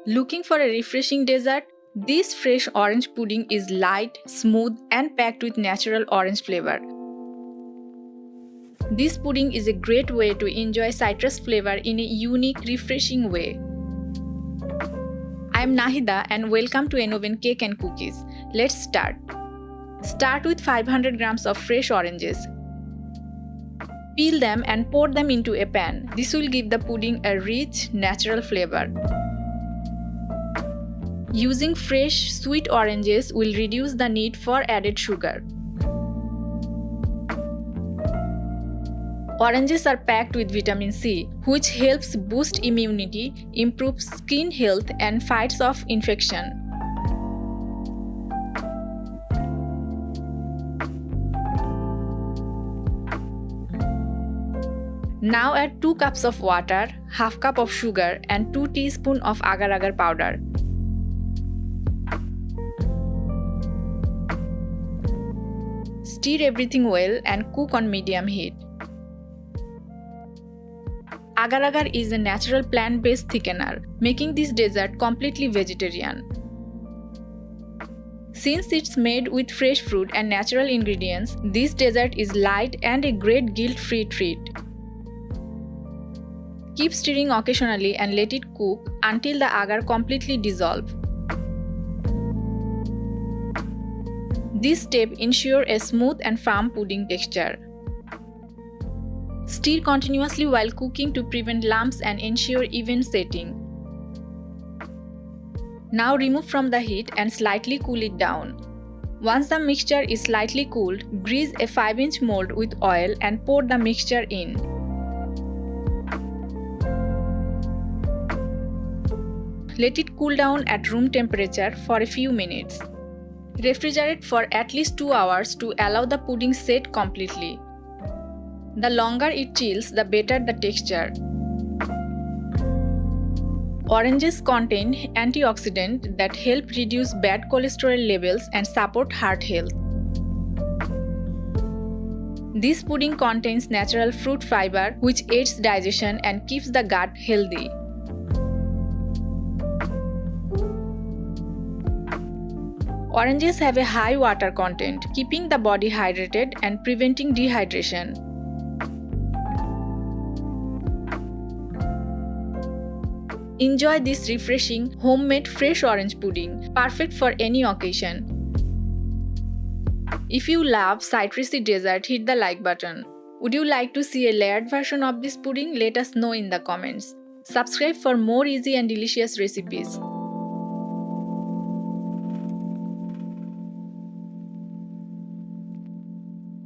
Looking for a refreshing dessert? This fresh orange pudding is light, smooth, and packed with natural orange flavor. This pudding is a great way to enjoy citrus flavor in a unique, refreshing way. I am Nahida and welcome to Enoven Cake and Cookies. Let's start. Start with 500 grams of fresh oranges. Peel them and pour them into a pan. This will give the pudding a rich, natural flavor. Using fresh, sweet oranges will reduce the need for added sugar. Oranges are packed with vitamin C, which helps boost immunity, improves skin health, and fights off infection. Now add 2 cups of water, half cup of sugar, and 2 teaspoons of agar-agar powder. Stir everything well and cook on medium heat. Agar-agar is a natural plant-based thickener, making this dessert completely vegetarian. Since it's made with fresh fruit and natural ingredients, this dessert is light and a great guilt-free treat. Keep stirring occasionally and let it cook until the agar completely dissolves. This step ensures a smooth and firm pudding texture. Stir continuously while cooking to prevent lumps and ensure even setting. Now remove from the heat and slightly cool it down. Once the mixture is slightly cooled, grease a 5-inch mold with oil and pour the mixture in. Let it cool down at room temperature for a few minutes. Refrigerate for at least 2 hours to allow the pudding set completely. The longer it chills, the better the texture. Oranges contain antioxidants that help reduce bad cholesterol levels and support heart health. This pudding contains natural fruit fiber which aids digestion and keeps the gut healthy. Oranges have a high water content, keeping the body hydrated and preventing dehydration. Enjoy this refreshing, homemade fresh orange pudding, perfect for any occasion. If you love citrusy dessert, hit the like button. Would you like to see a layered version of this pudding? Let us know in the comments. Subscribe for more easy and delicious recipes.